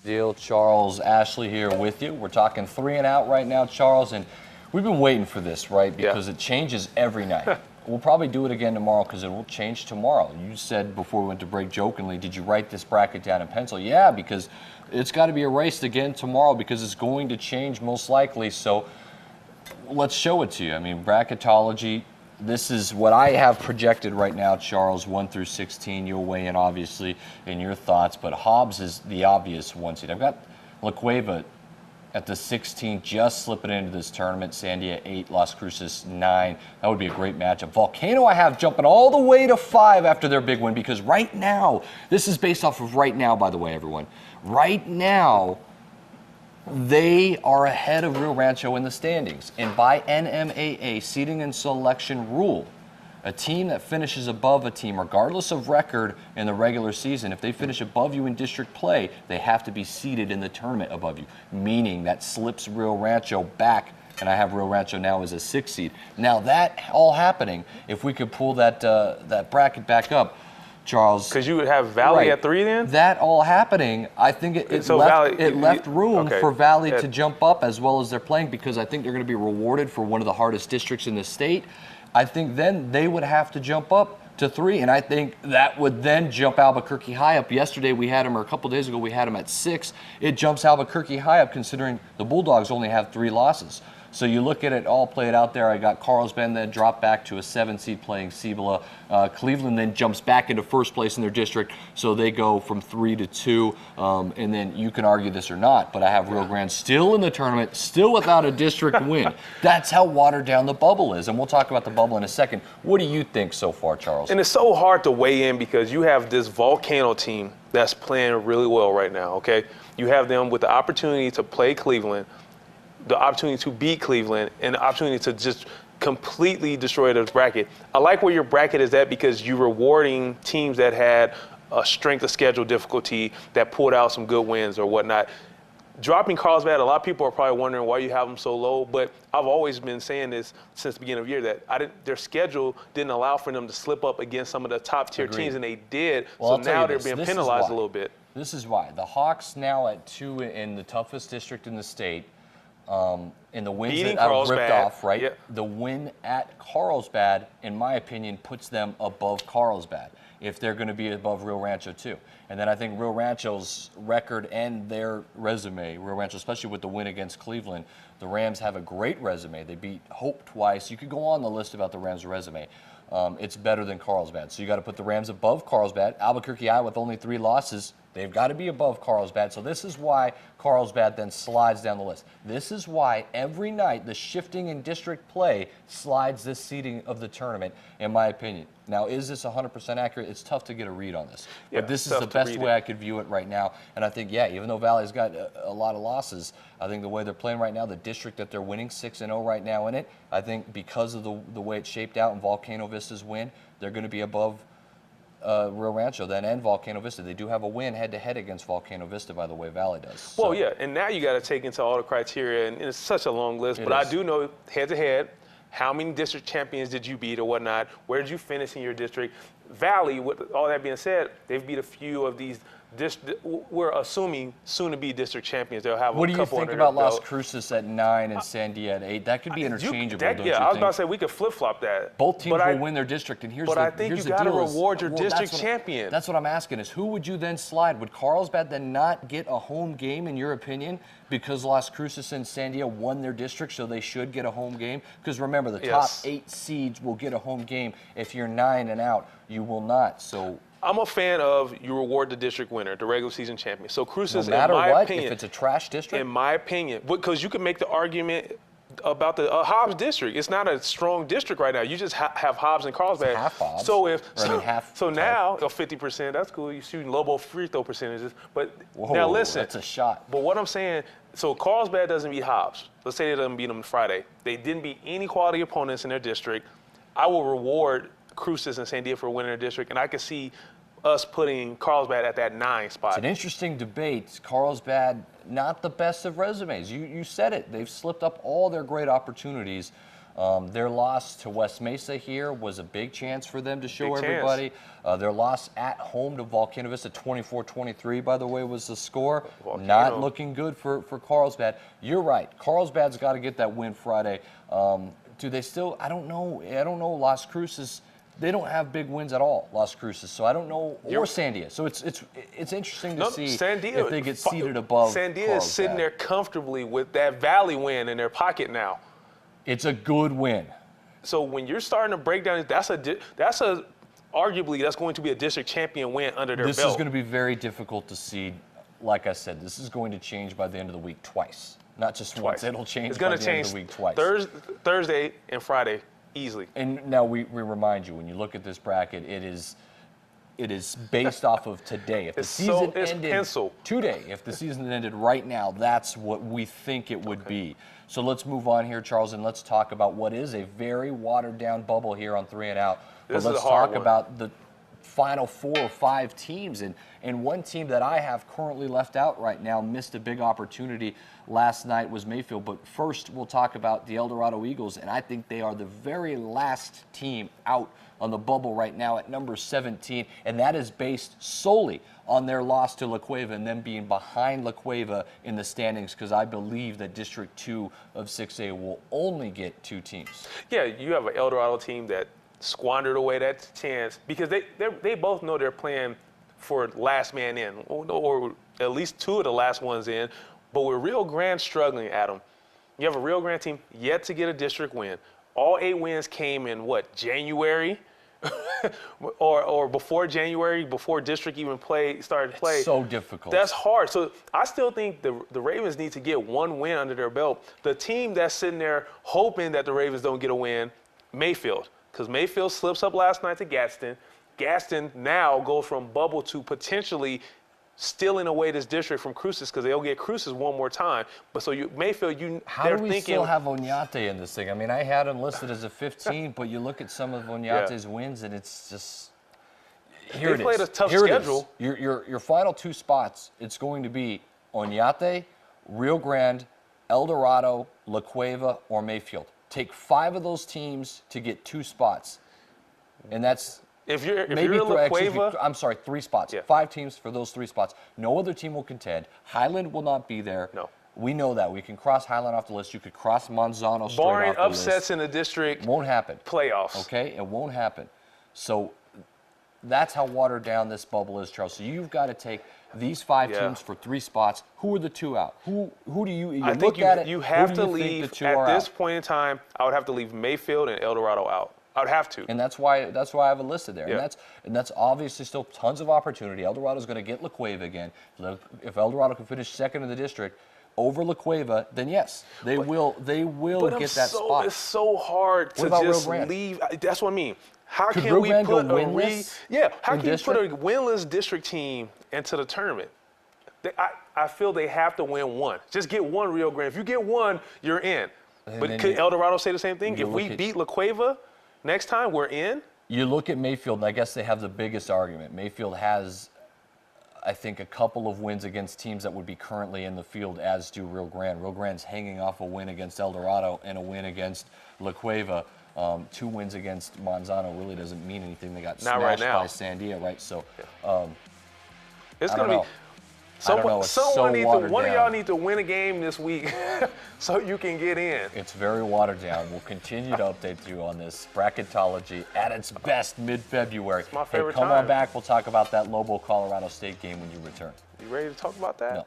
Deal. Charles Ashley here with you. We're talking 3 and out right now, Charles, and we've been waiting for this, right? Because it changes every night. We'll probably do it again tomorrow because it will change tomorrow. You said before we went to break jokingly, did you write this bracket down in pencil? Yeah, because it's got to be erased again tomorrow because it's going to change most likely. So let's show it to you. I mean, bracketology. This is what I have projected right now, Charles, 1 through 16. You'll weigh in, obviously, in your thoughts. But Hobbs is the obvious 1 seed. I've got La Cueva at the 16, just slipping into this tournament. Sandia 8, Las Cruces 9. That would be a great matchup. Volcano I have jumping all the way to 5 after their big win because right now, this is based off of right now, by the way, everyone. Right now, they are ahead of Rio Rancho in the standings. And by NMAA seeding and selection rule, a team that finishes above a team, regardless of record in the regular season, if they finish above you in district play, they have to be seeded in the tournament above you, meaning that slips Rio Rancho back, and I have Rio Rancho now as a 6 seed. Now that all happening, if we could pull that bracket back up, Charles. Because you would have Valley at 3 then? That all happening, I think it left room for Valley to jump up as well as they're playing because I think they're going to be rewarded for one of the hardest districts in the state. I think then they would have to jump up to 3, and I think that would then jump Albuquerque high up. Yesterday we had them, or a couple days ago we had them at 6. It jumps Albuquerque high up considering the Bulldogs only have 3 losses. So you look at it all played out there. I got Carlsbad then dropped back to a 7 seed playing Cibola. Cleveland then jumps back into first place in their district, so they go from 3 to 2. And then you can argue this or not, but I have Rio Grande still in the tournament, still without a district win. That's how watered down the bubble is, and we'll talk about the bubble in a second. What do you think so far, Charles? And it's so hard to weigh in because you have this Volcano team that's playing really well right now, okay? You have them with the opportunity to play Cleveland, the opportunity to beat Cleveland, and the opportunity to just completely destroy the bracket. I like where your bracket is at because you're rewarding teams that had a strength of schedule difficulty that pulled out some good wins or whatnot. Dropping Carlsbad, a lot of people are probably wondering why you have them so low, but I've always been saying this since the beginning of the year that their schedule didn't allow for them to slip up against some of the top tier teams, and they did. Well, so now they're being penalized a little bit. This is why. The Hawks now at 2 in the toughest district in the state. In the wins Beating that I Carlsbad, ripped off, right? Yep. The win at Carlsbad, in my opinion, puts them above Carlsbad if they're going to be above Rio Rancho too. And then I think Rio Rancho's record and their resume, Rio Rancho, especially with the win against Cleveland, the Rams have a great resume. They beat Hope twice. You could go on the list about the Rams' resume. It's better than Carlsbad. So you got to put the Rams above Carlsbad. Albuquerque I with only 3 losses. They've got to be above Carlsbad. So this is why Carlsbad then slides down the list. This is why every night the shifting in district play slides this seeding of the tournament, in my opinion. Now, is this 100% accurate? It's tough to get a read on this. But this is the best way I could view it right now. And I think, yeah, even though Valley's got a lot of losses, I think the way they're playing right now, the district that they're winning 6-0 right now in it, I think because of the way it's shaped out and Volcano Vista's win, they're going to be above Rio Rancho then and Volcano Vista. They do have a win head-to-head against Volcano Vista, by the way, Valley does. So. Well, yeah, and now you got to take into all the criteria, and it's such a long list, but I do know head-to-head, how many district champions did you beat or whatnot? Where did you finish in your district? Valley, with all that being said, they've beat a few of these. We're assuming soon-to-be district champions. They'll have a couple. What do you think about Las Cruces at 9 and Sandia at 8? That could be interchangeable, don't you think? I was about to say we could flip-flop that. Both teams will win their district, and here's the deal. But I think you got to reward your district champion. That's what I'm asking is who would you then slide? Would Carlsbad then not get a home game, in your opinion, because Las Cruces and Sandia won their district, so they should get a home game? Because remember, the top 8 seeds will get a home game. If you're 9 and out, you will not. So I'm a fan of you reward the district winner, the regular season champion. So Cruces, no matter in my what, opinion, if it's a trash district? In my opinion, because you can make the argument about the Hobbs district. It's not a strong district right now. You just have Hobbs and Carlsbad. It's half Hobbs. So now 50%. That's cool. You're shooting low ball free throw percentages. But now listen, that's a shot. But what I'm saying, so Carlsbad doesn't beat Hobbs. Let's say they doesn't beat them Friday. They didn't beat any quality opponents in their district. I will reward Cruces and Sandia for winning their district, and I can see us putting Carlsbad at that 9 spot. It's an interesting debate. Carlsbad, not the best of resumes. You said it. They've slipped up all their great opportunities. Their loss to West Mesa here was a big chance for them to show Big chance. everybody. Their loss at home to Volcano Vista, 24-23, by the way, was the score. Volcano. Not looking good for Carlsbad. You're right. Carlsbad's got to get that win Friday. Do they still? I don't know. Las Cruces. They don't have big wins at all, Las Cruces. So I don't know, or Sandia. So it's interesting to see Sandia, if they get seated above Sandia Carlsbad. is sitting there comfortably with that Valley win in their pocket now. It's a good win. So when you're starting to break down, arguably that's going to be a district champion win under their belt. This is going to be very difficult to seed. Like I said, this is going to change by the end of the week twice, not just once. It'll change by the end of the week twice. Thursday and Friday easily. And now we remind you, when you look at this bracket, it is based off of today. If the season ended pencil. today, if the season ended right now, that's what we think it would be. So let's move on here, Charles, and let's talk about what is a very watered-down bubble here on 3 and Out. But let's talk about the final 4 or 5 teams. And one team that I have currently left out right now missed a big opportunity last night was Mayfield. But first, we'll talk about the El Dorado Eagles, and I think they are the very last team out on the bubble right now at number 17, and that is based solely on their loss to La Cueva and them being behind La Cueva in the standings, because I believe that District 2 of 6A will only get 2 teams. Yeah, you have an El Dorado team that squandered away that chance because they both know they're playing for last man in, or at least 2 of the last ones in. But with Rio Grande struggling, Adam, you have a Rio Grande team yet to get a district win. All 8 wins came in January? or before January, before district even started to play. It's so difficult. That's hard. So I still think the Ravens need to get 1 win under their belt. The team that's sitting there hoping that the Ravens don't get a win, Mayfield, because Mayfield slips up last night to Gadsden. Gadsden now goes from bubble to potentially stealing away this district from Cruces, because they'll get Cruces one more time. But so Mayfield, how do we still have Oñate in this thing? I mean, I had him listed as a 15, but you look at some of Oñate's wins, and it's just here they it played is. a tough Here schedule. It is. Your final 2 spots. It's going to be Oñate, Rio Grande, El Dorado, La Cueva, or Mayfield. Take 5 of those teams to get 2 spots, and that's. If you're La Cueva, I'm sorry, 3 spots. Yeah. 5 teams for those 3 spots. No other team will contend. Highland will not be there. No. We know that. We can cross Highland off the list. You could cross Monzano straight barring off the list. upsets in the district, Won't happen. playoffs. Okay? It won't happen. So that's how watered down this bubble is, Charles. So you've got to take these 5 teams for 3 spots. Who are the 2 out? Who do you I look think at it? you have who do to you leave think the 2 at are this out? point in time. I would have to leave Mayfield and El Dorado out. I would have to. And that's why I have it listed there. Yeah. And that's obviously still tons of opportunity. El Dorado's going to get La Cueva again. If El Dorado can finish second in the district over La Cueva, then yes, they will get that spot. It's so hard to about Rio just Grande? leave. That's what I mean. How Could can Rio we Grande put go winless how in can you put a district? winless district team into the tournament? I feel they have to win 1. Just get 1 Rio Grande. If you get 1, you're in. But could El Dorado say the same thing? If we beat La Cueva next time, we're in? You look at Mayfield, and I guess they have the biggest argument. Mayfield has, I think, a couple of wins against teams that would be currently in the field, as do Rio Grande. Rio Grande's hanging off a win against El Dorado and a win against La Cueva. 2 wins against Monzano really doesn't mean anything. They got Not right smashed now. by Sandia, right? So It's I going don't to be. know. I don't know. It's so watered One of down. y'all need to win a game this week so you can get in. It's very watered down. We'll continue to update you on this bracketology at its best mid-February. my favorite Come time. on back. We'll talk about that Lobo Colorado State game when you return. You ready to talk about that? No.